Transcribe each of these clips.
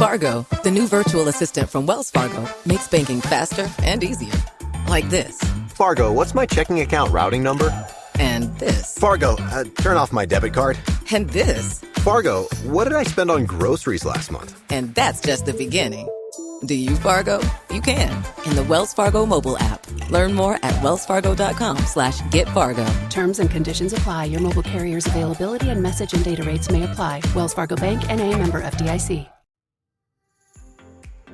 Fargo, the new virtual assistant from Wells Fargo, makes banking faster and easier. Like this. Fargo, what's my checking account routing number? And this. Fargo, turn off my debit card. And this. Fargo, what did I spend on groceries last month? And that's just the beginning. Do you, Fargo? You can. In the Wells Fargo mobile app. Learn more at wellsfargo.com/getfargo. Terms and conditions apply. Your mobile carrier's availability and message and data rates may apply. Wells Fargo Bank, N.A., member FDIC.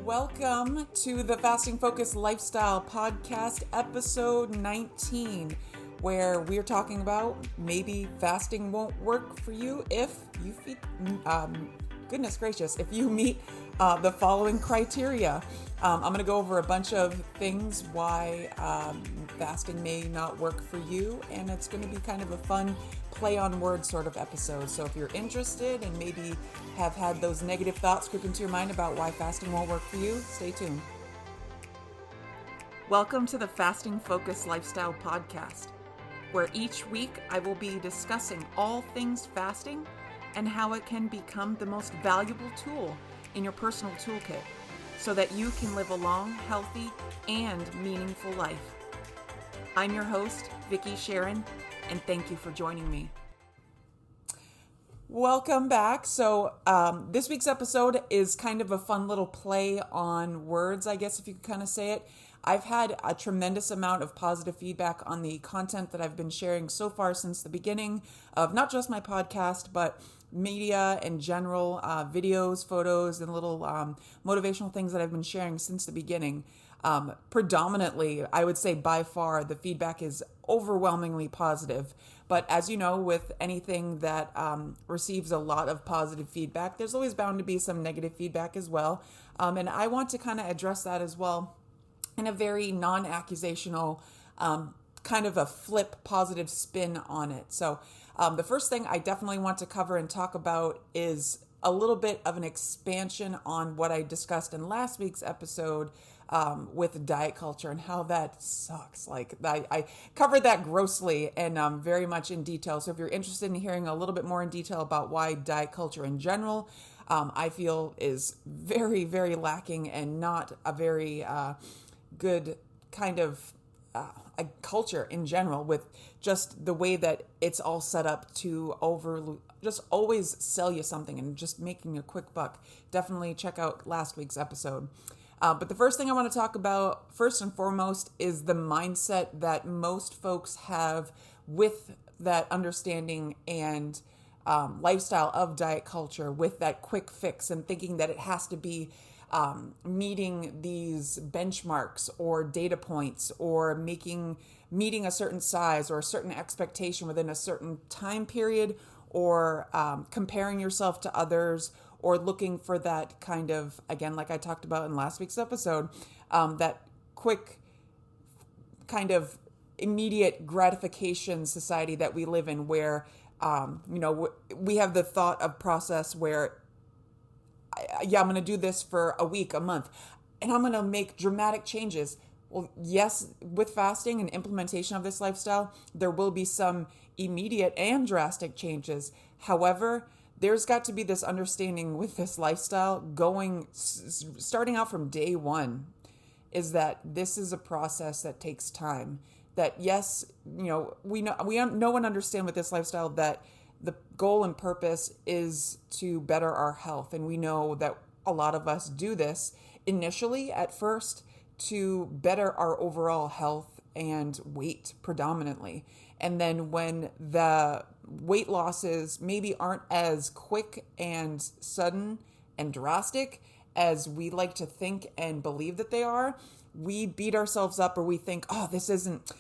Welcome to the Fasting Focus Lifestyle Podcast, episode 19, where we're talking about maybe fasting won't work for you if you feed, goodness gracious, if you meet the following criteria. I'm going to go over a bunch of things why fasting may not work for you, and it's going to be kind of a fun play on words sort of episode. So if you're interested and maybe have had those negative thoughts creep into your mind about why fasting won't work for you, stay tuned. Welcome to the Fasting Focus Lifestyle Podcast, where each week I will be discussing all things fasting and how it can become the most valuable tool in your personal toolkit so that you can live a long, healthy, and meaningful life. I'm your host, Vicki Sharon, and thank you for joining me. Welcome back. So this week's episode is kind of a fun little play on words, I guess, if you could kind of say it. I've had a tremendous amount of positive feedback on the content that I've been sharing so far since the beginning of not just my podcast, but media in general, videos, photos, and little motivational things that I've been sharing since the beginning. Predominantly, I would say by far, the feedback is overwhelmingly positive. But as you know, with anything that receives a lot of positive feedback, there's always bound to be some negative feedback as well. And I want to kind of address that as well in a very non-accusational, kind of a flip positive spin on it. So the first thing I definitely want to cover and talk about is a little bit of an expansion on what I discussed in last week's episode with diet culture and how that sucks. Like I covered that grossly and very much in detail. So if you're interested in hearing a little bit more in detail about why diet culture in general, I feel is very, very lacking and not a very good kind of a culture in general, with just the way that it's all set up to just always sell you something and just making a quick buck. Definitely check out last week's episode. But the first thing I want to talk about, first and foremost, is the mindset that most folks have with that understanding and lifestyle of diet culture, with that quick fix and thinking that it has to be meeting these benchmarks or data points or meeting a certain size or a certain expectation within a certain time period, or comparing yourself to others, or looking for that kind of, again, like I talked about in last week's episode, that quick kind of immediate gratification society that we live in, where, we have the thought of process where, I'm going to do this for a week, a month, and I'm going to make dramatic changes. Well, yes, with fasting and implementation of this lifestyle, there will be some immediate and drastic changes. However, there's got to be this understanding with this lifestyle starting out from day one, is that this is a process that takes time. That yes, we know and understand with this lifestyle that the goal and purpose is to better our health. And we know that a lot of us do this initially at first to better our overall health and weight predominantly. And then when the weight losses maybe aren't as quick and sudden and drastic as we like to think and believe that they are, we beat ourselves up, or we think, oh, this isn't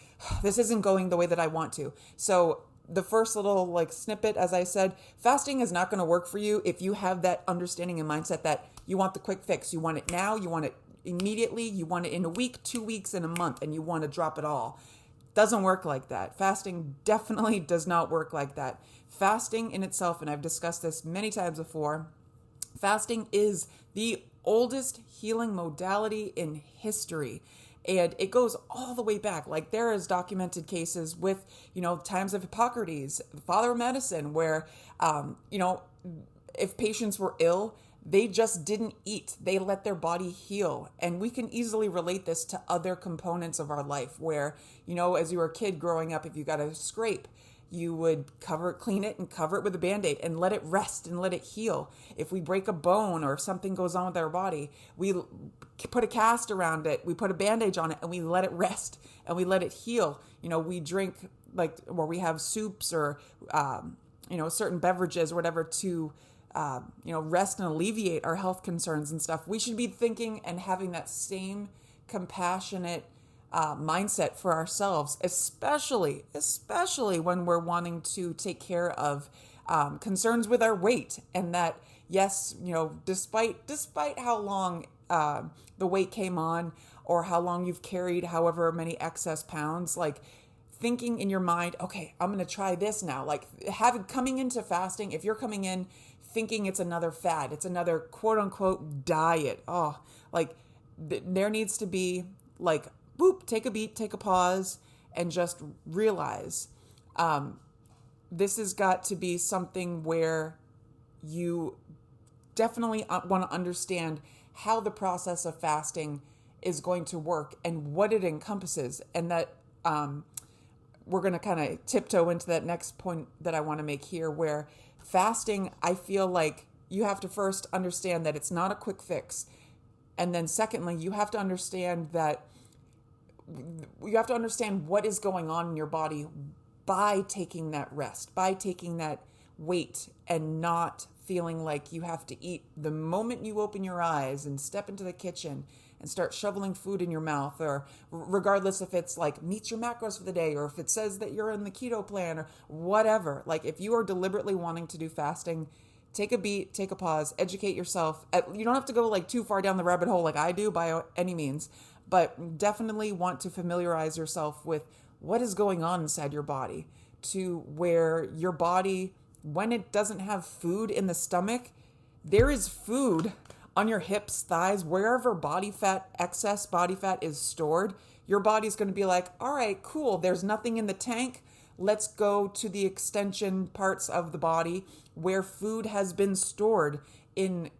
going the way that I want to. So the first little snippet, as I said, fasting is not going to work for you if you have that understanding and mindset that you want the quick fix. You want it now, you want it immediately, you want it in a week, 2 weeks, in a month, and you want to drop it all. Doesn't work like that. Fasting definitely does not work like that. Fasting in itself, and I've discussed this many times before, fasting is the oldest healing modality in history. And it goes all the way back. Like, there is documented cases with, times of Hippocrates, the father of medicine, where, if patients were ill, They just didn't eat. They let their body heal. And we can easily relate this to other components of our life where, as you were a kid growing up, if you got a scrape, you would clean it and cover it with a Band-Aid and let it rest and let it heal. If we break a bone or if something goes on with our body, we put a cast around it, we put a Band-Aid on it, and we let it rest and we let it heal. We drink where we have soups or, certain beverages or whatever to, rest and alleviate our health concerns and stuff. We should be thinking and having that same compassionate mindset for ourselves, especially when we're wanting to take care of concerns with our weight. And that, yes, despite how long the weight came on or how long you've carried however many excess pounds, like thinking in your mind, okay, I'm going to try this now. Like coming into fasting, if you're coming in thinking it's another fad, it's another quote unquote diet. There needs to be like, boop, take a beat, take a pause, and just realize this has got to be something where you definitely want to understand how the process of fasting is going to work and what it encompasses. And that we're going to kind of tiptoe into that next point that I want to make here, where fasting, I feel like you have to first understand that it's not a quick fix. And then secondly, you have to understand what is going on in your body by taking that rest, by taking that wait and not feeling like you have to eat the moment you open your eyes and step into the kitchen and start shoveling food in your mouth, or regardless if it's like meets your macros for the day, or if it says that you're in the keto plan or whatever. Like if you are deliberately wanting to do fasting, take a beat, take a pause, educate yourself. You don't have to go like too far down the rabbit hole like I do by any means, but definitely want to familiarize yourself with what is going on inside your body, to where your body, when it doesn't have food in the stomach, there is food on your hips, thighs, wherever excess body fat is stored. Your body's going to be like, all right, cool. There's nothing in the tank. Let's go to the extension parts of the body where food has been stored in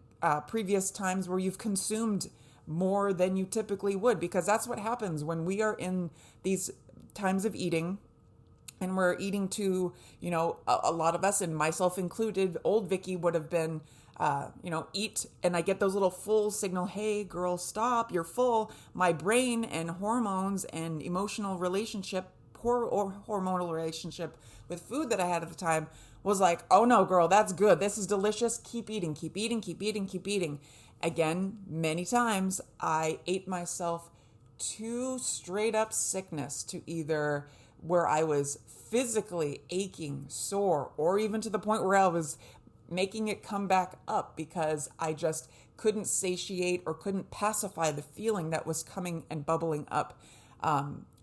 previous times where you've consumed more than you typically would, because that's what happens when we are in these times of eating. And we're eating to, a lot of us, and myself included, old Vicky would have been, eat. And I get those little full signal, hey, girl, stop, you're full. My brain and hormones and emotional relationship, poor hormonal relationship with food that I had at the time was like, oh no, girl, that's good. This is delicious. Keep eating, keep eating, keep eating, keep eating. Again, many times I ate myself to straight up sickness, to either where I was physically aching, sore, or even to the point where I was making it come back up because I just couldn't satiate or couldn't pacify the feeling that was coming and bubbling up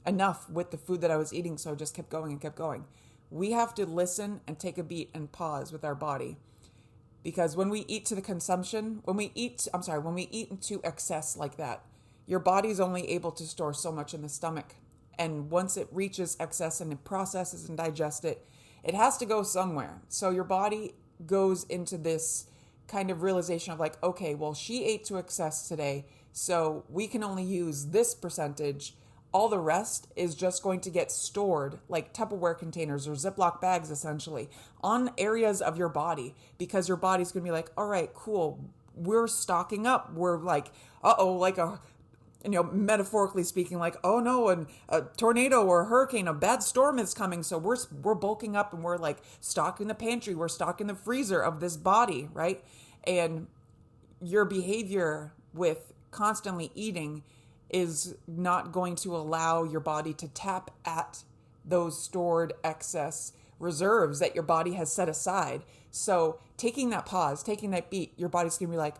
enough with the food that I was eating. So I just kept going and kept going. We have to listen and take a beat and pause with our body. Because when we eat to the consumption, when we eat into excess like that, your body's only able to store so much in the stomach. And once it reaches excess and it processes and digests it, it has to go somewhere. So your body goes into this kind of realization of like, okay, well, she ate to excess today, so we can only use this percentage. All the rest is just going to get stored like Tupperware containers or Ziploc bags, essentially, on areas of your body, because your body's going to be like, all right, cool, we're stocking up. We're like, like metaphorically speaking, like, oh no, and a tornado or a hurricane, a bad storm is coming. So we're bulking up and we're like stocking the pantry, we're stocking the freezer of this body, right? And your behavior with constantly eating is not going to allow your body to tap at those stored excess reserves that your body has set aside. So taking that pause, taking that beat, your body's going to be like,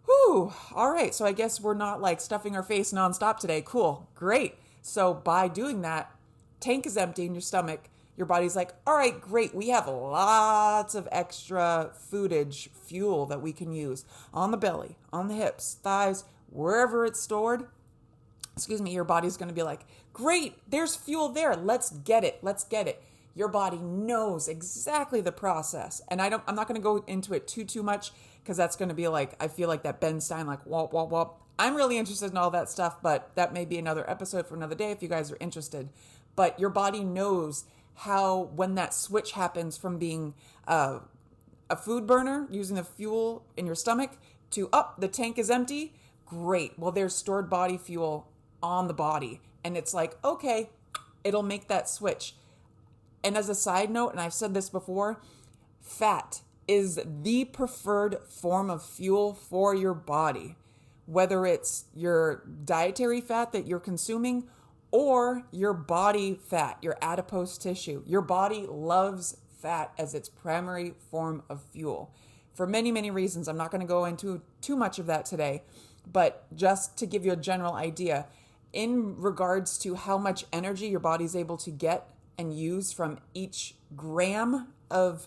whew, all right, so I guess we're not like stuffing our face nonstop today. Cool, great. So by doing that, tank is empty in your stomach. Your body's like, all right, great. We have lots of extra fuel that we can use on the belly, on the hips, thighs, wherever it's stored. Your body's going to be like, great, there's fuel there. Let's get it. your body knows exactly the process. And I'm not going to go into it too much, because that's going to be like, I feel like that Ben Stein, like, womp, womp, womp. I'm really interested in all that stuff, but that may be another episode for another day if you guys are interested. But your body knows how, when that switch happens from being a food burner, using the fuel in your stomach, to, the tank is empty. Great. Well, there's stored body fuel on the body. And it's like, okay, it'll make that switch. And as a side note, and I've said this before, fat is the preferred form of fuel for your body, whether it's your dietary fat that you're consuming or your body fat, your adipose tissue. Your body loves fat as its primary form of fuel for many, many reasons. I'm not going to go into too much of that today, but just to give you a general idea, in regards to how much energy your body's able to get and use from each gram of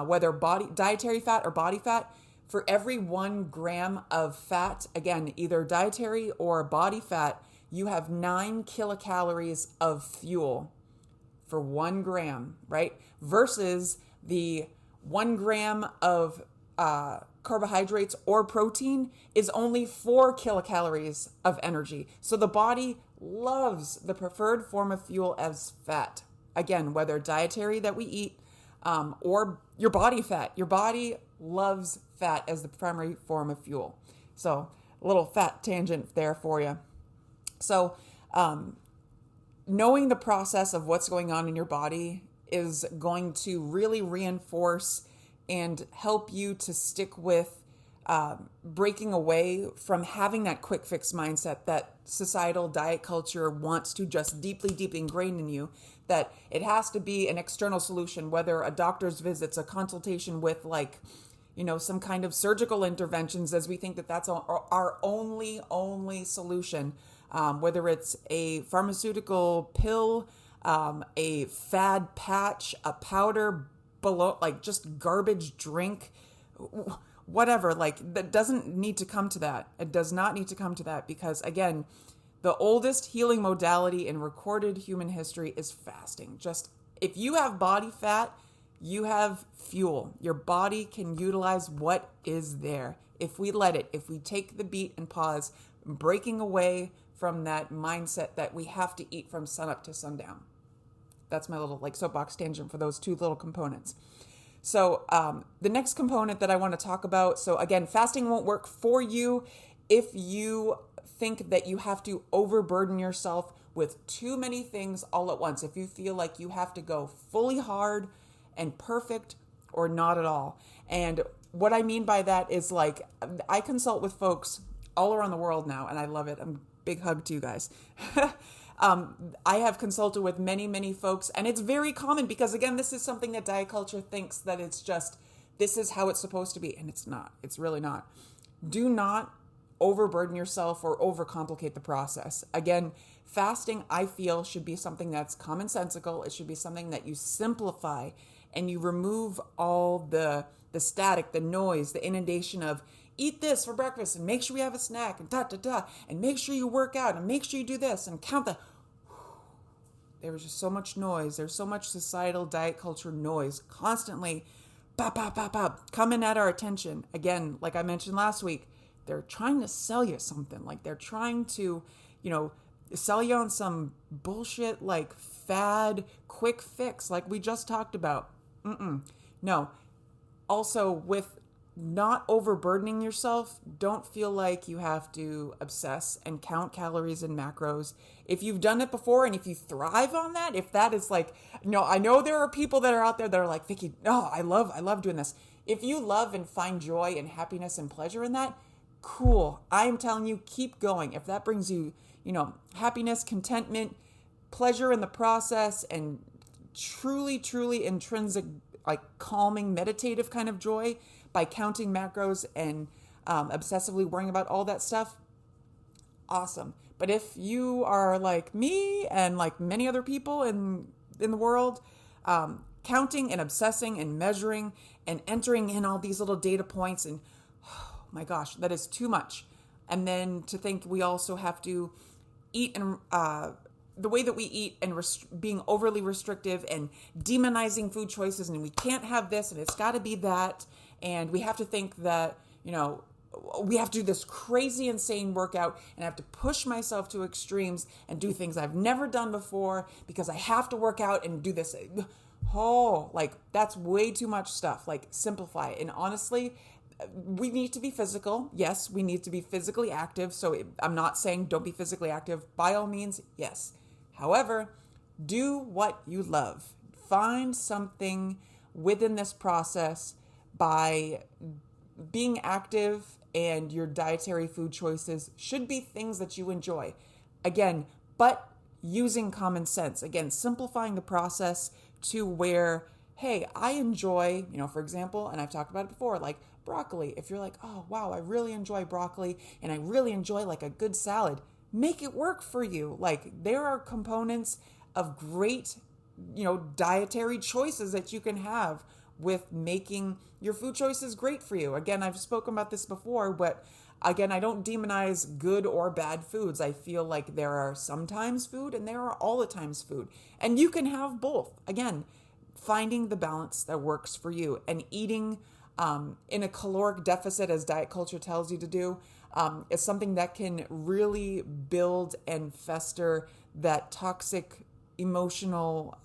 whether dietary fat or body fat, for every 1 gram of fat, again, either dietary or body fat, you have 9 kilocalories of fuel for 1 gram, right? Versus the 1 gram of carbohydrates or protein is only 4 kilocalories of energy. So the body loves the preferred form of fuel as fat. Again, whether dietary that we eat or your body fat. Your body loves fat as the primary form of fuel. So a little fat tangent there for you. So knowing the process of what's going on in your body is going to really reinforce and help you to stick with breaking away from having that quick fix mindset that societal diet culture wants to just deeply ingrain in you, that it has to be an external solution, whether a doctor's visits, a consultation with some kind of surgical interventions, as we think that that's our only solution, whether it's a pharmaceutical pill, a fad patch, a powder, below, just garbage drink, whatever, that doesn't need to come to that. It does not need to come to that, because again, the oldest healing modality in recorded human history is fasting. Just if you have body fat, you have fuel. Your body can utilize what is there. If we let it, if we take the beat and pause, breaking away from that mindset that we have to eat from sunup to sundown. That's my little soapbox tangent for those 2 little components. So the next component that I want to talk about, so again, fasting won't work for you if you think that you have to overburden yourself with too many things all at once. If you feel like you have to go fully hard and perfect or not at all. And what I mean by that is I consult with folks all around the world now, and I love it. Big hug to you guys. I have consulted with many folks, and it's very common because, again, this is something that diet culture thinks that it's just, this is how it's supposed to be, and it's not. It's really not. Do not overburden yourself or overcomplicate the process. Again, fasting, I feel, should be something that's commonsensical. It should be something that you simplify and you remove all the static, the noise, the inundation of eat this for breakfast and make sure we have a snack and and make sure you work out and make sure you do this and count the. There was just so much noise. There's so much societal diet culture noise constantly coming at our attention. Again, like I mentioned last week, they're trying to sell you something. They're trying to, sell you on some bullshit fad, quick fix like we just talked about. No. Also, with not overburdening yourself, don't feel like you have to obsess and count calories and macros. If you've done it before and if you thrive on that, if that is I know there are people that are out there that are like, Vicki, no, I love doing this. If you love and find joy and happiness and pleasure in that, cool. I'm telling you, keep going. If that brings you, happiness, contentment, pleasure in the process, and truly intrinsic, calming, meditative kind of joy, by counting macros and obsessively worrying about all that stuff, awesome. But if you are like me and like many other people in the world, counting and obsessing and measuring and entering in all these little data points, and oh my gosh, that is too much. And then to think we also have to eat and the way that we eat and being overly restrictive and demonizing food choices, and we can't have this and it's got to be that, and we have to think that, we have to do this crazy insane workout, and I have to push myself to extremes and do things I've never done before because I have to work out and do this. Oh, like that's way too much stuff. Like simplify. And honestly, we need to be physical. Yes, we need to be physically active. So I'm not saying don't be physically active. By all means, yes. However, do what you love. Find something within this process by being active, and your dietary food choices should be things that you enjoy. Again, but using common sense. Again, simplifying the process to where, hey, I enjoy, for example, and I've talked about it before, like broccoli. If you're like, oh, wow, I really enjoy broccoli and I really enjoy like a good salad, make it work for you. Like there are components of great, dietary choices that you can have with making your food choices great for you. Again, I've spoken about this before, but again, I don't demonize good or bad foods. I feel like there are sometimes food and there are all the times food. And you can have both. Again, finding the balance that works for you and eating in a caloric deficit, as diet culture tells you to do, is something that can really build and fester that toxic emotional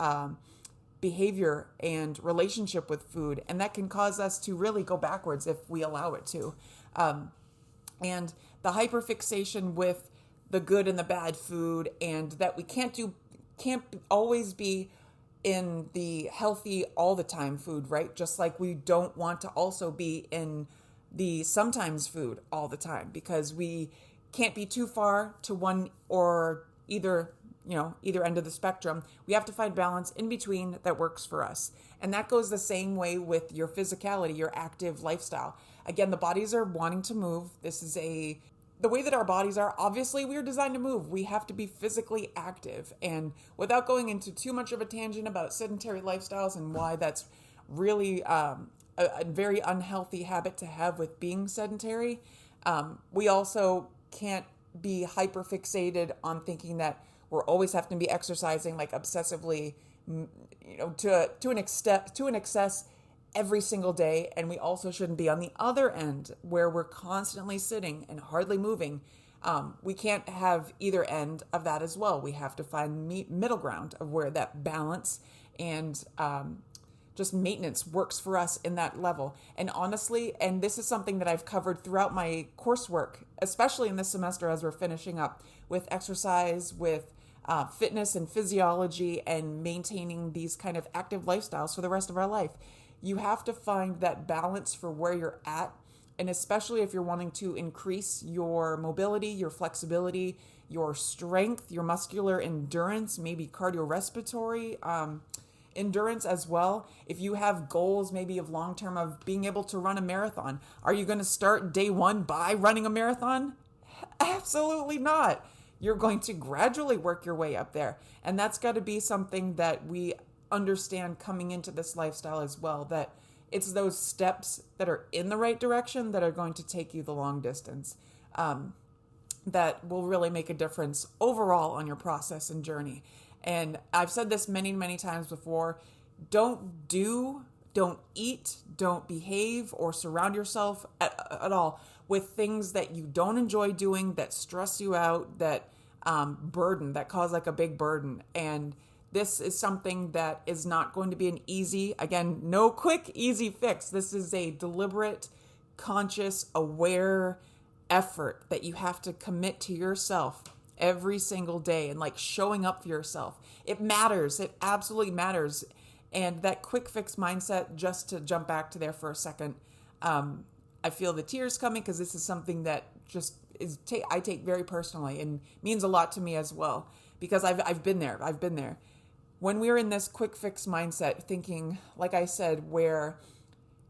behavior and relationship with food. And that can cause us to really go backwards if we allow it to. And the hyperfixation with the good and the bad food, and that we can't always be in the healthy all the time food, right? Just like we don't want to also be in the sometimes food all the time, because we can't be too far to one or either end of the spectrum. We have to find balance in between that works for us. And that goes the same way with your physicality, your active lifestyle. Again, the bodies are wanting to move. This is the way that our bodies are. Obviously, we are designed to move. We have to be physically active. And without going into too much of a tangent about sedentary lifestyles and why that's really a very unhealthy habit to have with being sedentary, we also can't be hyper-fixated on thinking that we're always having to be exercising like obsessively, to an excess every single day. And we also shouldn't be on the other end where we're constantly sitting and hardly moving. We can't have either end of that as well. We have to find middle ground of where that balance and just maintenance works for us in that level. And honestly, and this is something that I've covered throughout my coursework, especially in this semester as we're finishing up with exercise, with fitness and physiology, and maintaining these kind of active lifestyles for the rest of our life. You have to find that balance for where you're at. And especially if you're wanting to increase your mobility, your flexibility, your strength, your muscular endurance, maybe cardiorespiratory endurance as well. If you have goals maybe of long-term of being able to run a marathon, are you going to start day one by running a marathon? Absolutely not. You're going to gradually work your way up there. And that's got to be something that we understand coming into this lifestyle as well, that it's those steps that are in the right direction that are going to take you the long distance, that will really make a difference overall on your process and journey. And I've said this many, many times before, don't eat, don't behave or surround yourself at all with things that you don't enjoy doing, that stress you out, that burden, that cause like a big burden. And this is something that is not going to be an easy, again, no quick, easy fix. This is a deliberate, conscious, aware effort that you have to commit to yourself every single day, and like showing up for yourself. It matters. It absolutely matters. And that quick fix mindset, just to jump back to there for a second, I feel the tears coming because this is something that just I take very personally and means a lot to me as well, because I've been there. When we're in this quick fix mindset, thinking, like I said, where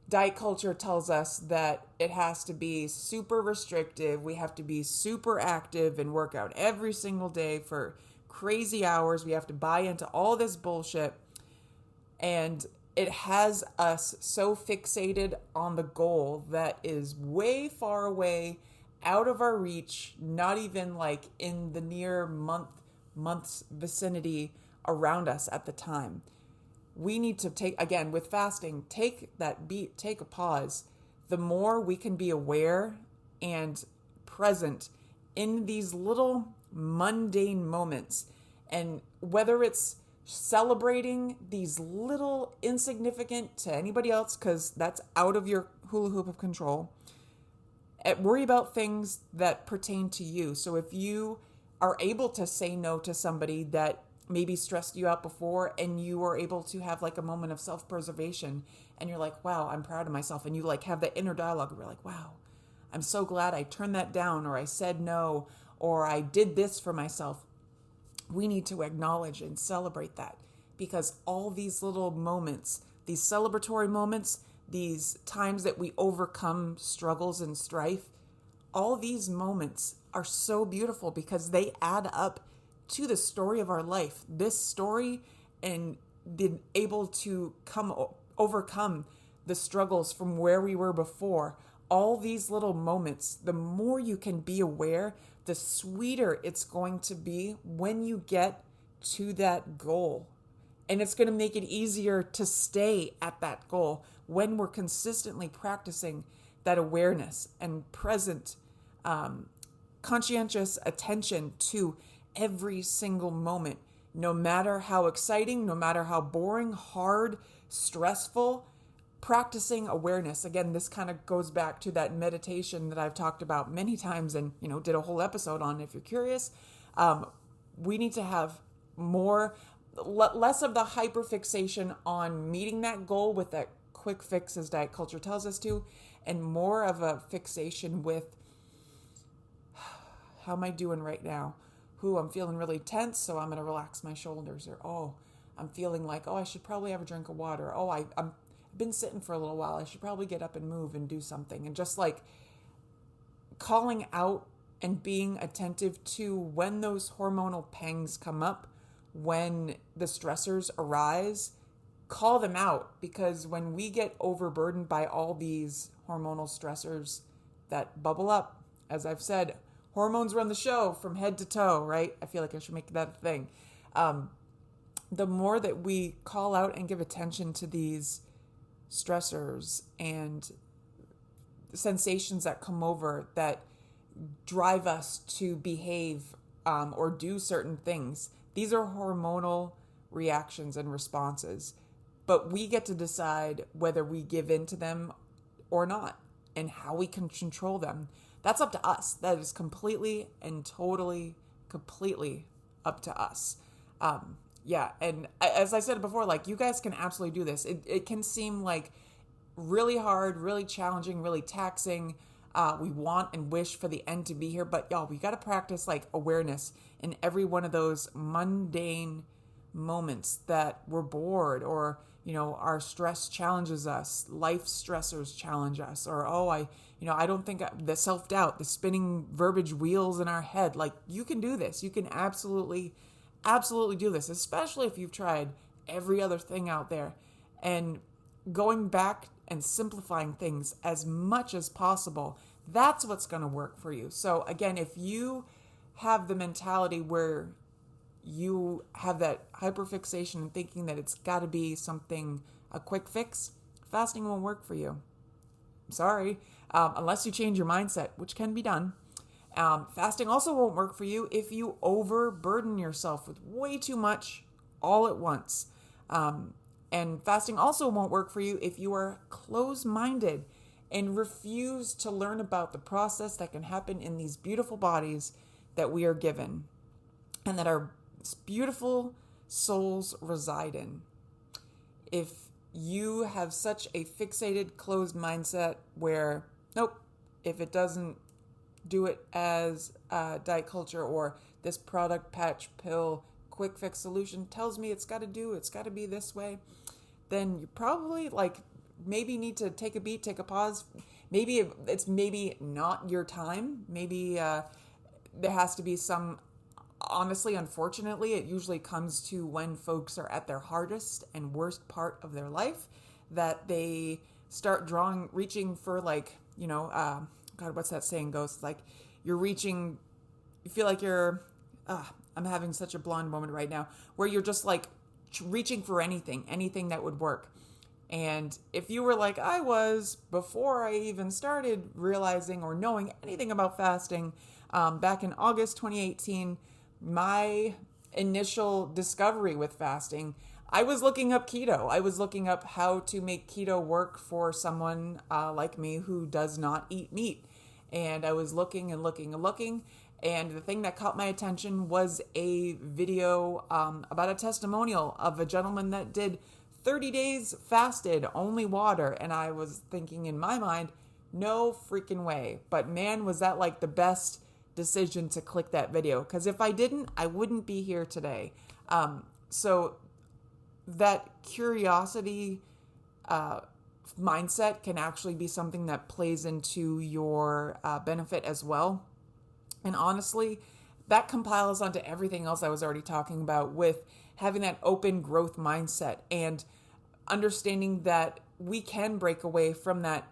diet culture tells us that it has to be super restrictive, we have to be super active and work out every single day for crazy hours, we have to buy into all this bullshit, and it has us so fixated on the goal that is way far away, out of our reach, not even like in the near month month's vicinity around us at the time. We need to take, again, with fasting, take that beat, take a pause. The more we can be aware and present in these little mundane moments, and whether it's celebrating these little insignificant to anybody else, because that's out of your hula hoop of control, worry about things that pertain to you. So if you are able to say no to somebody that maybe stressed you out before, and you are able to have like a moment of self-preservation, and you're like, wow, I'm proud of myself, and you like have that inner dialogue where you're like, wow, I'm so glad I turned that down, or I said no, or I did this for myself. We need to acknowledge and celebrate that, because all these little moments, these celebratory moments, these times that we overcome struggles and strife, all these moments are so beautiful because they add up to the story of our life. This story, and being able to overcome the struggles from where we were before. All these little moments, the more you can be aware, the sweeter it's going to be when you get to that goal. And it's going to make it easier to stay at that goal when we're consistently practicing that awareness and present, conscientious attention to every single moment, no matter how exciting, no matter how boring, hard, stressful. Practicing awareness. Again, this kind of goes back to that meditation that I've talked about many times and, did a whole episode on if you're curious. We need to have less of the hyperfixation on meeting that goal with that quick fix as diet culture tells us to, and more of a fixation with how am I doing right now? I'm feeling really tense, so I'm going to relax my shoulders. Or, I'm feeling like, I should probably have a drink of water. I've been sitting for a little while. I should probably get up and move and do something. And just like calling out and being attentive to when those hormonal pangs come up, when the stressors arise, call them out. Because when we get overburdened by all these hormonal stressors that bubble up, as I've said, hormones run the show from head to toe, right? I feel like I should make that a thing. The more that we call out and give attention to these stressors and sensations that come over that drive us to behave or do certain things, these are hormonal reactions and responses. But we get to decide whether we give in to them or not, and how we can control them. That's up to us. That is completely and totally, completely up to us. Yeah, and as I said before, like, you guys can absolutely do this. It can seem like really hard, really challenging, really taxing. We want and wish for the end to be here, but y'all, we got to practice like awareness in every one of those mundane moments that we're bored, or our stress challenges us, life stressors challenge us, or I don't think the self-doubt, the spinning verbiage wheels in our head. Like, you can do this. You can absolutely do this, especially if you've tried every other thing out there. And going back and simplifying things as much as possible, that's what's going to work for you. So again, if you have the mentality where you have that hyperfixation and thinking that it's got to be something, a quick fix, fasting won't work for you. I'm sorry. Unless you change your mindset, which can be done. Fasting also won't work for you if you overburden yourself with way too much all at once. And fasting also won't work for you if you are closed-minded and refuse to learn about the process that can happen in these beautiful bodies that we are given and that our beautiful souls reside in. If you have such a fixated, closed mindset where, nope, if it doesn't do it as diet culture or this product, patch, pill, quick fix solution tells me it's got to be this way, then you probably maybe need to take a beat, take a pause. Maybe it's not your time. Maybe there has to be some, honestly, unfortunately, it usually comes to when folks are at their hardest and worst part of their life, that they start reaching for God, what's that saying goes? It's like you feel like you're I'm having such a blonde moment right now where you're just like reaching for anything that would work. And if you were like I was before I even started realizing or knowing anything about fasting, back in August 2018, my initial discovery with fasting, I was looking up keto. I was looking up how to make keto work for someone like me who does not eat meat. And I was looking and looking and looking. And the thing that caught my attention was a video about a testimonial of a gentleman that did 30 days fasted, only water. And I was thinking in my mind, no freaking way. But man, was that like the best decision to click that video. Because if I didn't, I wouldn't be here today. So that curiosity mindset can actually be something that plays into your benefit as well. And honestly, that compiles onto everything else I was already talking about with having that open growth mindset and understanding that we can break away from that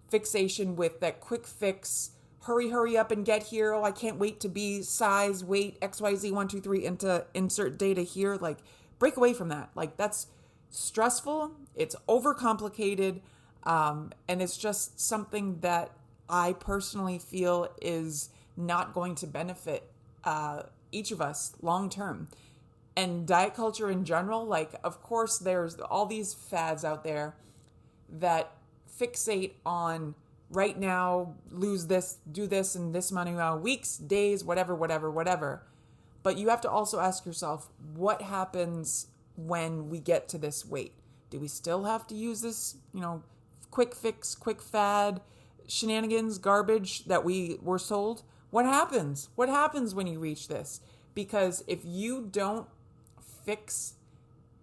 fixation with that quick fix, hurry up and get here. Oh, I can't wait to be size, weight, XYZ, 1, 2, 3, into insert data here. Like, break away from that. Like, that's stressful. It's overcomplicated. And it's just something that I personally feel is not going to benefit each of us long term. And diet culture in general, like, of course, there's all these fads out there that fixate on right now, lose this, do this in this amount of weeks, days, whatever. But you have to also ask yourself, what happens when we get to this weight? Do we still have to use this, quick fix, quick fad, shenanigans, garbage that we were sold? What happens? What happens when you reach this? Because if you don't fix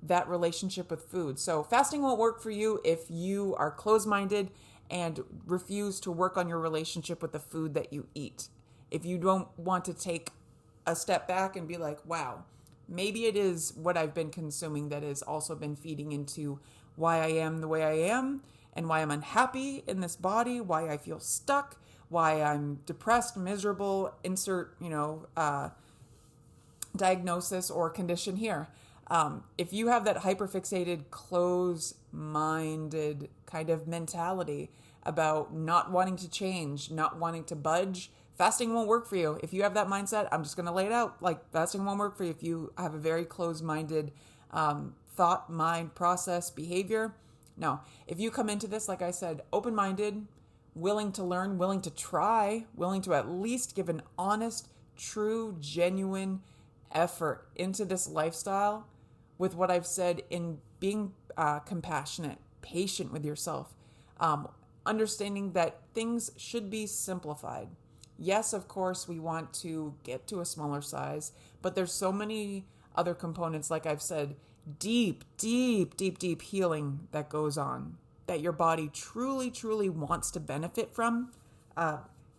that relationship with food, so fasting won't work for you if you are closed-minded and refuse to work on your relationship with the food that you eat. If you don't want to take a step back and be like, wow, maybe it is what I've been consuming that has also been feeding into why I am the way I am and why I'm unhappy in this body, why I feel stuck, why I'm depressed, miserable, insert, diagnosis or condition here. If you have that hyperfixated, close-minded kind of mentality about not wanting to change, not wanting to budge, fasting won't work for you. If you have that mindset, I'm just going to lay it out. Like, fasting won't work for you if you have a very closed-minded thought, mind, process, behavior. No. If you come into this, like I said, open-minded, willing to learn, willing to try, willing to at least give an honest, true, genuine effort into this lifestyle with what I've said in being compassionate, patient with yourself, understanding that things should be simplified. Yes, of course, we want to get to a smaller size, but there's so many other components, like I've said, deep healing that goes on, that your body truly wants to benefit from,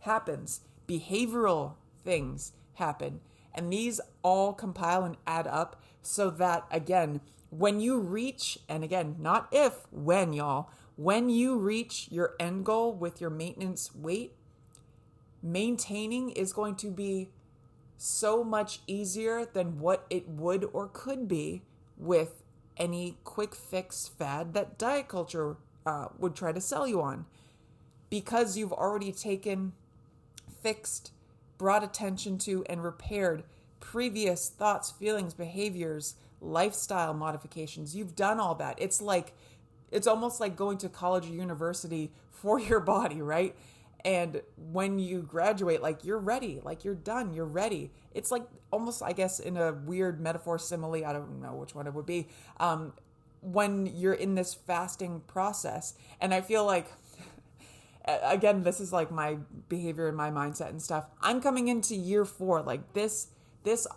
happens. Behavioral things happen. And these all compile and add up so that, again, when you reach, and again, not if, when, y'all, when you reach your end goal with your maintenance weight, maintaining is going to be so much easier than what it would or could be with any quick fix fad that diet culture would try to sell you on. Because you've already taken, fixed, brought attention to, and repaired previous thoughts, feelings, behaviors, lifestyle modifications. You've done all that. It's almost like going to college or university for your body, right? And when you graduate, like, you're ready, like, you're done, you're ready. It's like almost, I guess, in a weird metaphor simile, I don't know which one it would be, when you're in this fasting process. And I feel like, again, this is like my behavior and my mindset and stuff. I'm coming into year 4, like this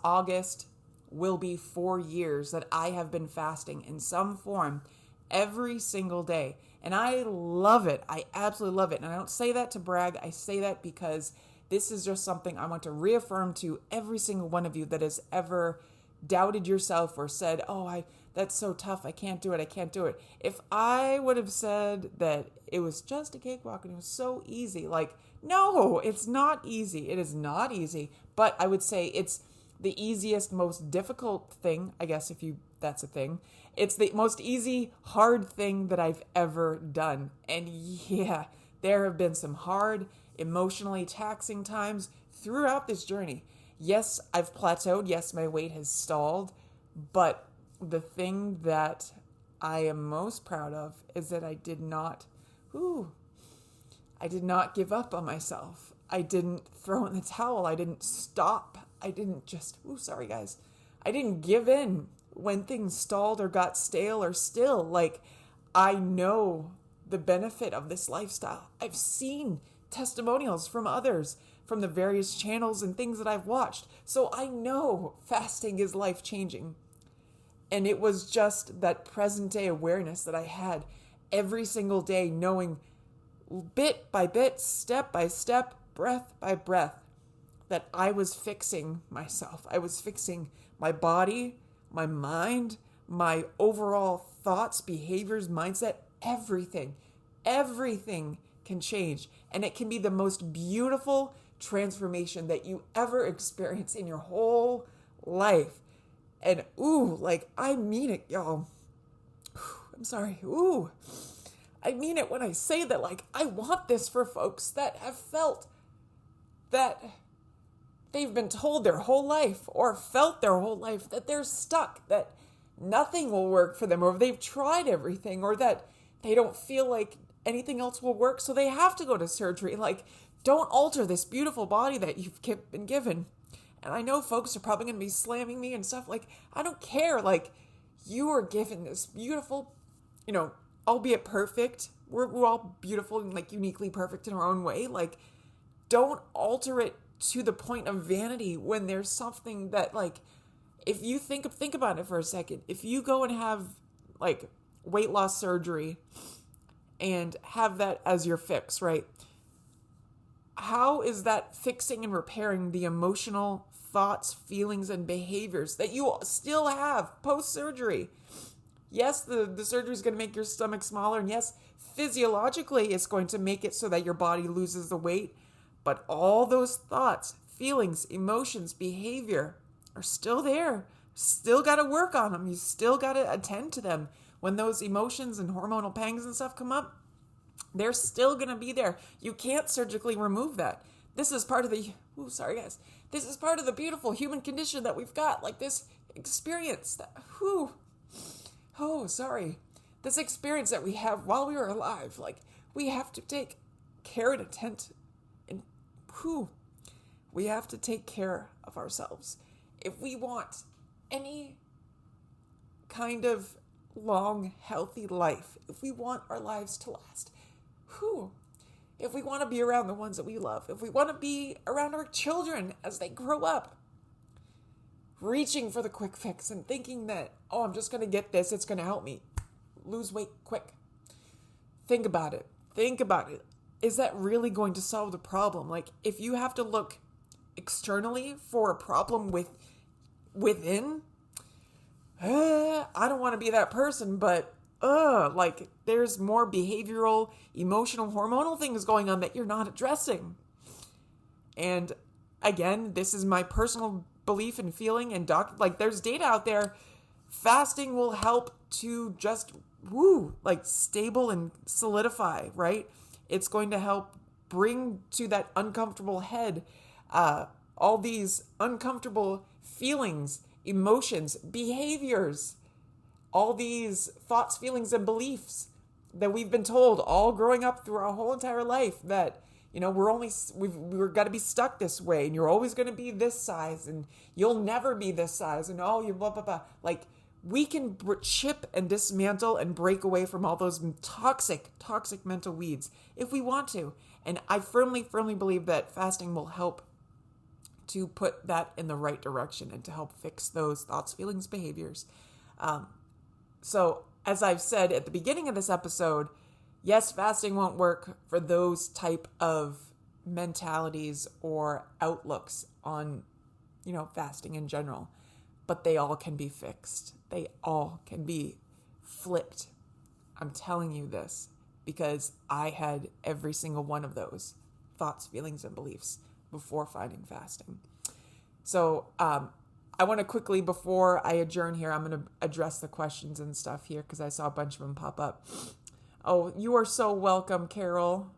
August will be 4 years that I have been fasting in some form every single day. And I love it. I absolutely love it. And I don't say that to brag. I say that because this is just something I want to reaffirm to every single one of you that has ever doubted yourself or said, oh, that's so tough. I can't do it. If I would have said that it was just a cakewalk and it was so easy, like, no, it's not easy. It is not easy. But I would say it's the easiest, most difficult thing, I guess that's a thing. It's the most easy, hard thing that I've ever done. And yeah, there have been some hard, emotionally taxing times throughout this journey. Yes, I've plateaued. Yes, my weight has stalled. But the thing that I am most proud of is that I did not give up on myself. I didn't throw in the towel. I didn't stop. I didn't just, sorry guys. I didn't give in when things stalled or got stale or still. Like, I know the benefit of this lifestyle. I've seen testimonials from others, from the various channels and things that I've watched. So I know fasting is life-changing. And it was just that present day awareness that I had every single day, knowing bit by bit, step by step, breath by breath, that I was fixing myself. I was fixing my body, my mind, my overall thoughts, behaviors, mindset, everything. Everything can change. And it can be the most beautiful transformation that you ever experience in your whole life. And I mean it, y'all. I'm sorry. I mean it when I say that, I want this for folks that have felt that they've been told their whole life or felt their whole life that they're stuck, that nothing will work for them, or they've tried everything, or that they don't feel like anything else will work, so they have to go to surgery. Don't alter this beautiful body that you've been given. And I know folks are probably going to be slamming me and stuff. I don't care. You are given this beautiful, albeit perfect. We're all beautiful and uniquely perfect in our own way. Don't alter it to the point of vanity when there's something that if you think about it for a second, if you go and have weight loss surgery and have that as your fix, right? How is that fixing and repairing the emotional thoughts, feelings, and behaviors that you still have post-surgery? Yes, the surgery is going to make your stomach smaller, and yes, physiologically it's going to make it so that your body loses the weight, but all those thoughts, feelings, emotions, behavior are still there. Still got to work on them. You still got to attend to them. When those emotions and hormonal pangs and stuff come up, they're still going to be there. You can't surgically remove that. This is part of the, this is part of the beautiful human condition that we've got, this experience that, this experience that we have while we are alive. We have to take care and attend, and we have to take care of ourselves. If we want any kind of long, healthy life, if we want our lives to last, if we want to be around the ones that we love, if we want to be around our children as they grow up, reaching for the quick fix and thinking that, I'm just going to get this, it's going to help me lose weight quick. Think about it. Is that really going to solve the problem? If you have to look externally for a problem within, I don't want to be that person, but there's more behavioral, emotional, hormonal things going on that you're not addressing. And again, this is my personal belief and feeling, and there's data out there. Fasting will help to just stable and solidify, right? It's going to help bring to that uncomfortable head all these uncomfortable feelings, emotions, behaviors, all these thoughts, feelings, and beliefs that we've been told all growing up through our whole entire life that, we're got to be stuck this way, and you're always going to be this size, and you'll never be this size, and you blah, blah, blah. We can chip and dismantle and break away from all those toxic mental weeds if we want to. And I firmly, firmly believe that fasting will help to put that in the right direction and to help fix those thoughts, feelings, behaviors. So as I've said at the beginning of this episode, yes, fasting won't work for those type of mentalities or outlooks on, fasting in general, but they all can be fixed. They all can be flipped. I'm telling you this because I had every single one of those thoughts, feelings, and beliefs before finding fasting. So I want to quickly, before I adjourn here, I'm going to address the questions and stuff here because I saw a bunch of them pop up. Oh, you are so welcome, Carol.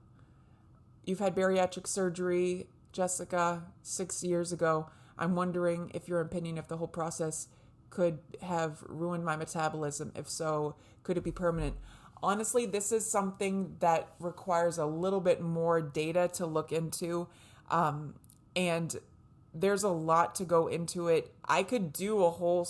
You've had bariatric surgery, Jessica, 6 years ago. I'm wondering if your opinion if the whole process could have ruined my metabolism. If so, could it be permanent? Honestly, this is something that requires a little bit more data to look into. And there's a lot to go into it. I could do a whole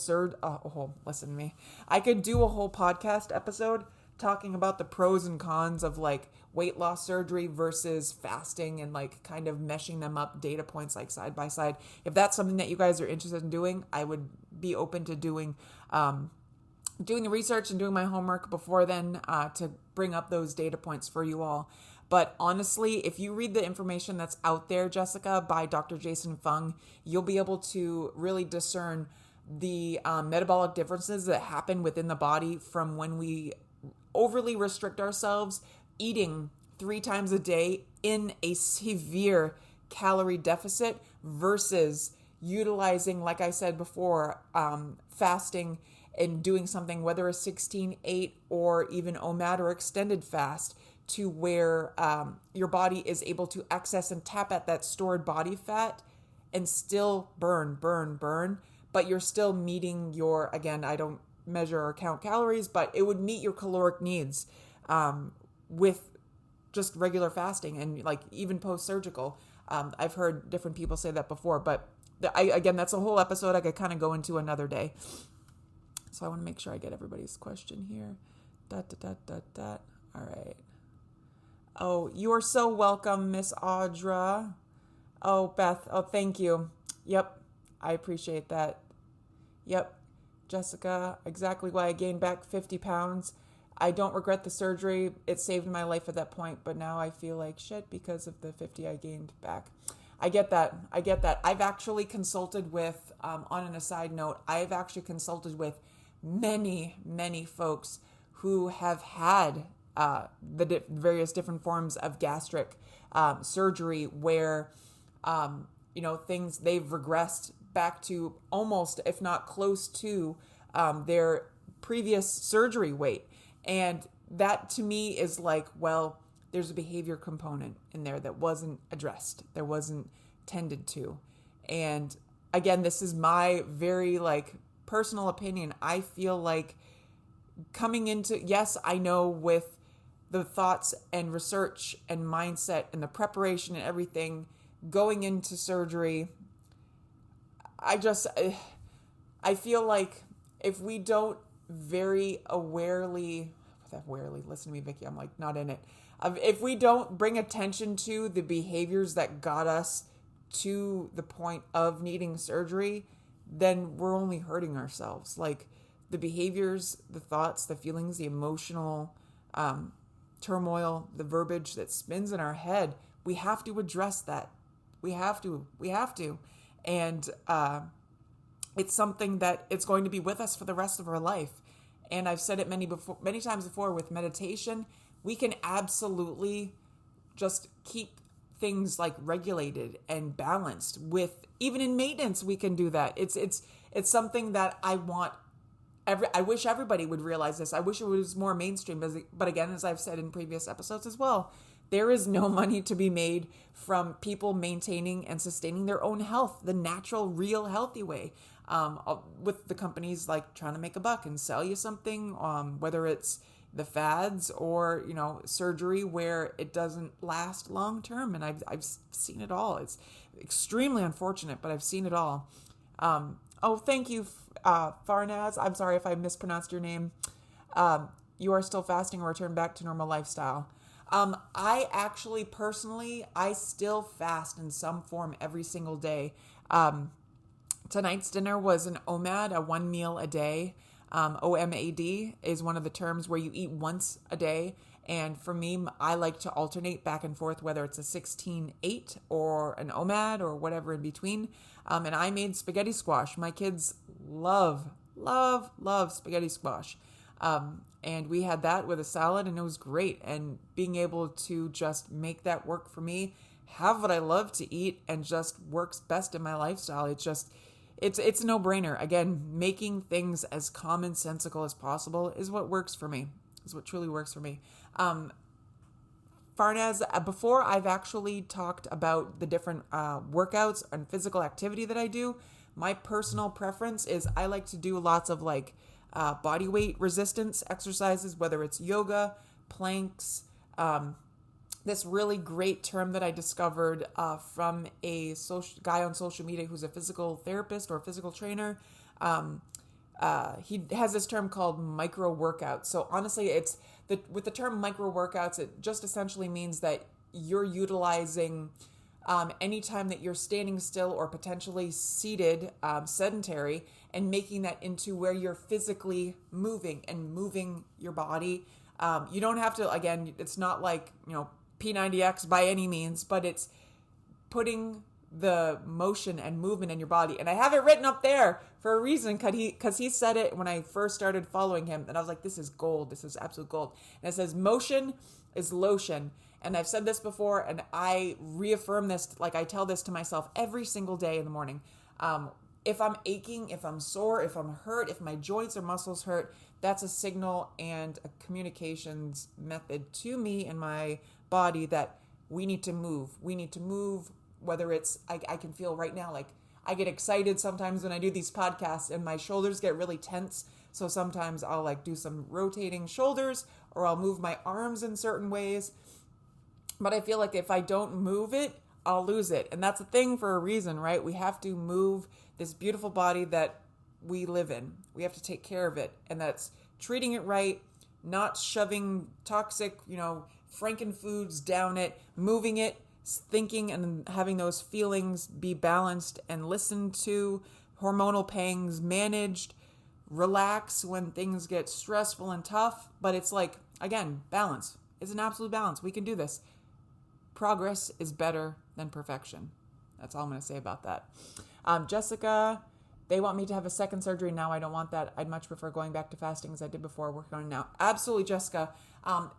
listen to me. I could do a whole podcast episode talking about the pros and cons of like weight loss surgery versus fasting and like kind of meshing them up, data points like side by side. If that's something that you guys are interested in doing, I would be open to doing the research and doing my homework before then to bring up those data points for you all. But honestly, if you read the information that's out there, Jessica, by Dr. Jason Fung, you'll be able to really discern the metabolic differences that happen within the body from when we overly restrict ourselves, eating 3 times a day in a severe calorie deficit versus utilizing, like I said before, fasting and doing something, whether a 16-8 or even OMAD or extended fast, to where your body is able to access and tap at that stored body fat and still burn, but you're still meeting your, again, I don't measure or count calories, but it would meet your caloric needs with just regular fasting and like even post-surgical. I've heard different people say that before, but again, that's a whole episode I could kind of go into another day. So I want to make sure I get everybody's question here. All right. Oh, you are so welcome, Miss Audra. Oh, Beth. Oh, thank you. Yep. I appreciate that. Yep. Jessica, exactly why I gained back 50 pounds. I don't regret the surgery. It saved my life at that point, but now I feel like shit because of the 50 I gained back. I get that. I've actually consulted with, on an aside note, I've actually consulted with many, many folks who have had the various different forms of gastric surgery where, things, they've regressed back to almost, if not close to, their previous surgery weight. And that to me is like, well, there's a behavior component in there that wasn't addressed. There wasn't tended to. And again, this is my very personal opinion. I feel like coming into, yes, I know with the thoughts and research and mindset and the preparation and everything going into surgery, I feel like if we don't very awarely, listen to me, Vicky, I'm not in it. If we don't bring attention to the behaviors that got us to the point of needing surgery, then we're only hurting ourselves. Like the behaviors, the thoughts, the feelings, the emotional turmoil, the verbiage that spins in our head, we have to address that. We have to. And it's something that it's going to be with us for the rest of our life. And I've said it many times before with meditation, we can absolutely just keep things regulated and balanced with, even in maintenance, we can do that. It's something that I wish everybody would realize this. I wish it was more mainstream, but again, as I've said in previous episodes as well, there is no money to be made from people maintaining and sustaining their own health, the natural, real, healthy way. With the companies trying to make a buck and sell you something, whether it's the fads or, surgery where it doesn't last long term. And I've seen it all. It's extremely unfortunate, but I've seen it all. Thank you, Farnaz. I'm sorry if I mispronounced your name. You are still fasting or return back to normal lifestyle. I actually personally, I still fast in some form every single day. Tonight's dinner was an OMAD, a 1 meal a day. OMAD is one of the terms where you eat once a day. And for me, I like to alternate back and forth, whether it's a 16-8 or an OMAD or whatever in between. And I made spaghetti squash. My kids love spaghetti squash. And we had that with a salad and it was great. And being able to just make that work for me, have what I love to eat and just works best in my lifestyle. it's a no-brainer. Again, making things as commonsensical as possible is what works for me. Is what truly works for me. Farnaz, before I've actually talked about the different workouts and physical activity that I do, my personal preference is I like to do lots of like body weight resistance exercises, whether it's yoga, planks, this really great term that I discovered from a guy on social media who's a physical therapist or physical trainer. He has this term called micro workouts. So honestly, with the term micro workouts, it just essentially means that you're utilizing any time that you're standing still or potentially seated, sedentary, and making that into where you're physically moving your body. You don't have to, again, it's not like, P90X by any means, but it's putting the motion and movement in your body. And I have it written up there for a reason, because he said it when I first started following him, and I was like, this is gold. This is absolute gold. And it says, motion is lotion. And I've said this before, and I reaffirm this, like I tell this to myself every single day in the morning. If I'm aching, if I'm sore, if I'm hurt, if my joints or muscles hurt, that's a signal and a communications method to me and my body that we need to move. We need to move, whether it's, I can feel right now, like I get excited sometimes when I do these podcasts and my shoulders get really tense. So sometimes I'll like do some rotating shoulders, or I'll move my arms in certain ways. But I feel like if I don't move it, I'll lose it. And that's a thing for a reason, right? We have to move this beautiful body that we live in. We have to take care of it. And that's treating it right, not shoving toxic, frankenfoods down it, moving it, thinking and having those feelings be balanced and listened to, hormonal pangs managed, relax when things get stressful and tough. But it's like, again, balance. It's an absolute balance. We can do this. Progress is better than perfection. That's all I'm going to say about that. Jessica, they want me to have a second surgery now. I don't want that. I'd much prefer going back to fasting as I did before, working on it now. Absolutely, Jessica.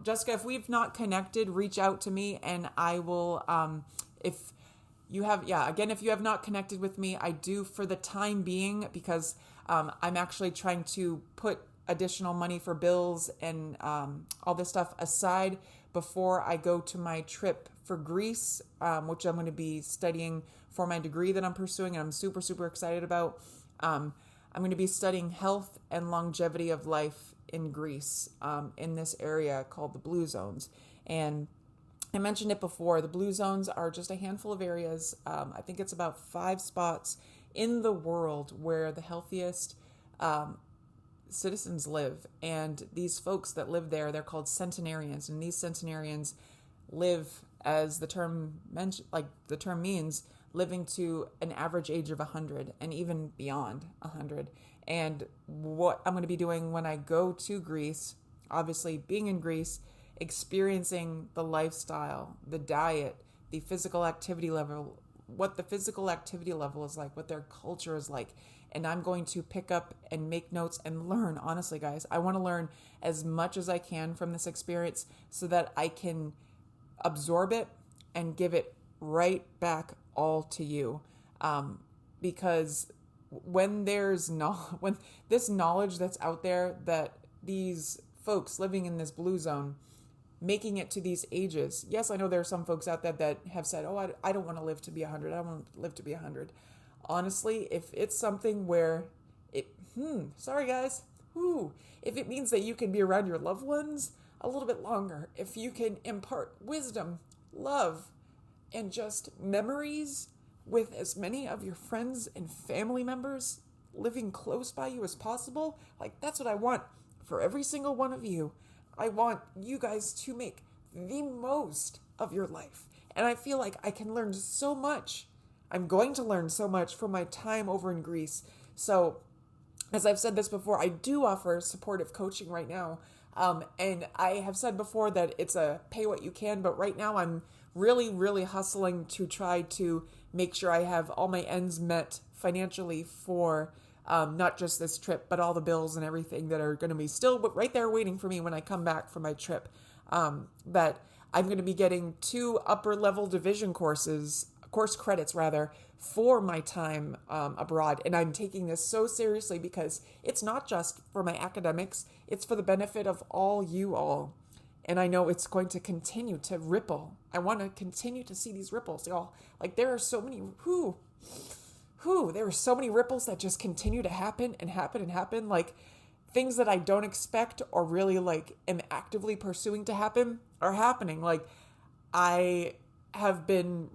Jessica, if we've not connected, reach out to me and I will, if you have not connected with me, I do for the time being, because I'm actually trying to put additional money for bills and all this stuff aside before I go to my trip for Greece, which I'm going to be studying for my degree that I'm pursuing and I'm super, super excited about. I'm going to be studying health and longevity of life in Greece, in this area called the Blue Zones. And I mentioned it before, the Blue Zones are just a handful of areas. I think it's about 5 spots in the world where the healthiest citizens live. And these folks that live there, they're called centenarians. And these centenarians live, as the term means, living to an average age of 100 and even beyond 100. And what I'm going to be doing when I go to Greece, obviously being in Greece, experiencing the lifestyle, the diet, the physical activity level, what the physical activity level is like, what their culture is like. And I'm going to pick up and make notes and learn. Honestly, guys, I want to learn as much as I can from this experience so that I can absorb it and give it right back all to you. Because when this knowledge that's out there, that these folks living in this blue zone, making it to these ages. Yes, I know there are some folks out there that have said, oh, I don't want to live to be 100. I don't want to live to be 100. Honestly, if it's something where sorry guys, if it means that you can be around your loved ones a little bit longer, if you can impart wisdom, love, and just memories with as many of your friends and family members living close by you as possible, like that's what I want for every single one of you. I want you guys to make the most of your life. And I feel like I can learn so much. I'm going to learn so much from my time over in Greece. So, as I've said this before, I do offer supportive coaching right now. And I have said before that it's a pay what you can, but right now I'm really, really hustling to try to make sure I have all my ends met financially for not just this trip, but all the bills and everything that are going to be still right there waiting for me when I come back from my trip. That I'm going to be getting 2 upper level division courses credits rather, for my time abroad. And I'm taking this so seriously because it's not just for my academics, it's for the benefit of all you all. And I know it's going to continue to ripple. I want to continue to see these ripples, y'all. Like there are so many, there are so many ripples that just continue to happen and happen and happen. Like things that I don't expect or really like am actively pursuing to happen are happening. Like I have been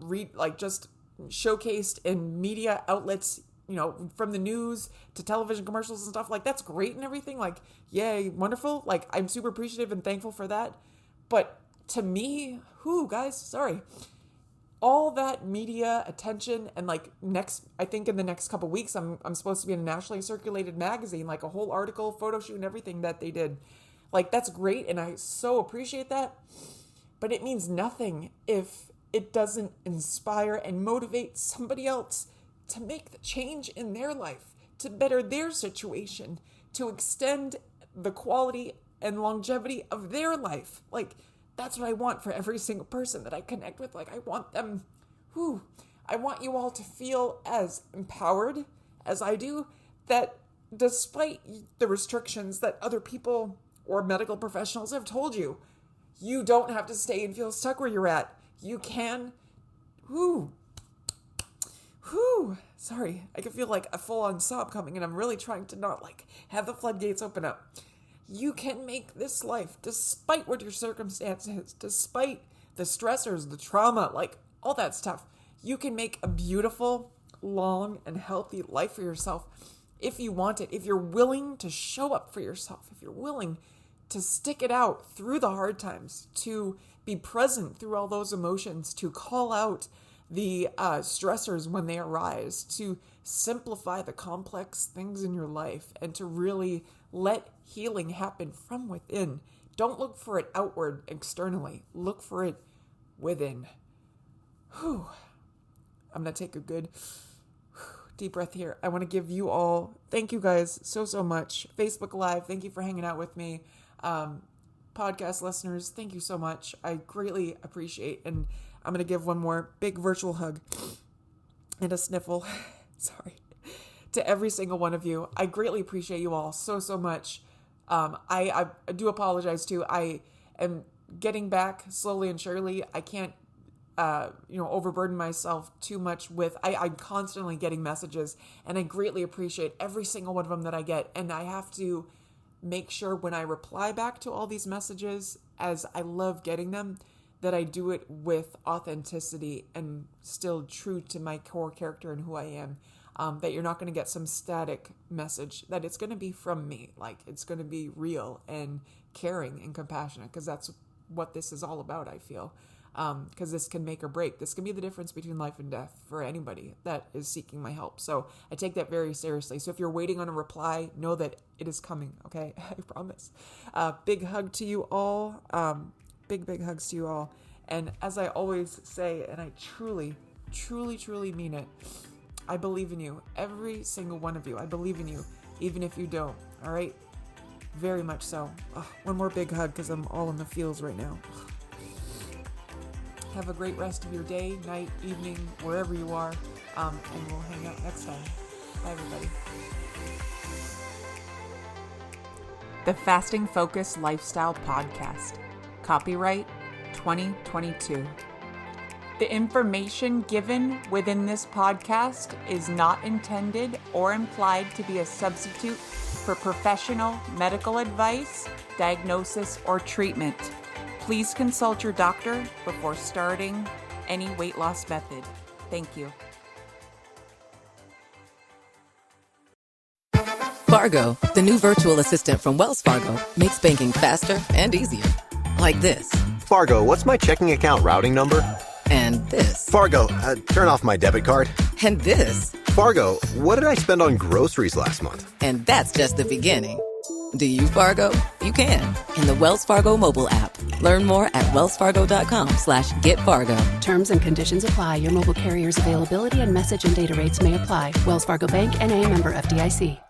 just showcased in media outlets, you know, from the news to television commercials and stuff. Like that's great and everything. Like, yay, wonderful. Like I'm super appreciative and thankful for that. But to me, all that media attention and like I think in the next couple of weeks, I'm supposed to be in a nationally circulated magazine, like a whole article, photo shoot and everything that they did. Like that's great. And I so appreciate that. But it means nothing if it doesn't inspire and motivate somebody else to make the change in their life, to better their situation, to extend the quality and longevity of their life. Like, that's what I want for every single person that I connect with. Like, I want them, I want you all to feel as empowered as I do, that despite the restrictions that other people or medical professionals have told you, you don't have to stay and feel stuck where you're at. You can, sorry, I can feel like a full-on sob coming, and I'm really trying to not like have the floodgates open up. You can make this life, despite what your circumstances, despite the stressors, the trauma, like all that stuff, you can make a beautiful, long, and healthy life for yourself if you want it, if you're willing to show up for yourself, if you're willing to stick it out through the hard times, to be present through all those emotions, to call out the stressors when they arise, to simplify the complex things in your life, and to really let healing happen from within. Don't look for it outward, externally. Look for it within. I'm going to take a good deep breath here. I want to give you all, thank you guys so much. Facebook Live, thank you for hanging out with me. Podcast listeners, thank you so much. I greatly appreciate, and I'm going to give one more big virtual hug and a sniffle, sorry, to every single one of you. I greatly appreciate you all so much. I do apologize too. I am getting back slowly and surely. I can't, overburden myself too much with, I'm constantly getting messages, and I greatly appreciate every single one of them that I get. And I have to make sure when I reply back to all these messages, as I love getting them, that I do it with authenticity and still true to my core character and who I am. That you're not going to get some static message, that it's going to be from me. Like, it's going to be real and caring and compassionate, because that's what this is all about, I feel. Because this can make or break. This can be the difference between life and death for anybody that is seeking my help. So I take that very seriously. So if you're waiting on a reply, know that it is coming, okay? I promise. Big hug to you all. Big hugs to you all. And as I always say, and I truly mean it, I believe in you. Every single one of you. I believe in you, even if you don't. All right? Very much so. One more big hug, because I'm all in the feels right now. Have a great rest of your day, night, evening, wherever you are, and we'll hang out next time. Bye, everybody. The Fasting Focus Lifestyle Podcast. Copyright 2022. The information given within this podcast is not intended or implied to be a substitute for professional medical advice, diagnosis, or treatment. Please consult your doctor before starting any weight loss method. Thank you. Fargo, the new virtual assistant from Wells Fargo, makes banking faster and easier. Like this. Fargo, what's my checking account routing number? And this. Fargo, turn off my debit card. And this. Fargo, what did I spend on groceries last month? And that's just the beginning. Do you, Fargo? You can in the Wells Fargo mobile app. Learn more at wellsfargo.com/getfargo. Terms and conditions apply. Your mobile carrier's availability and message and data rates may apply. Wells Fargo Bank, N.A., member FDIC.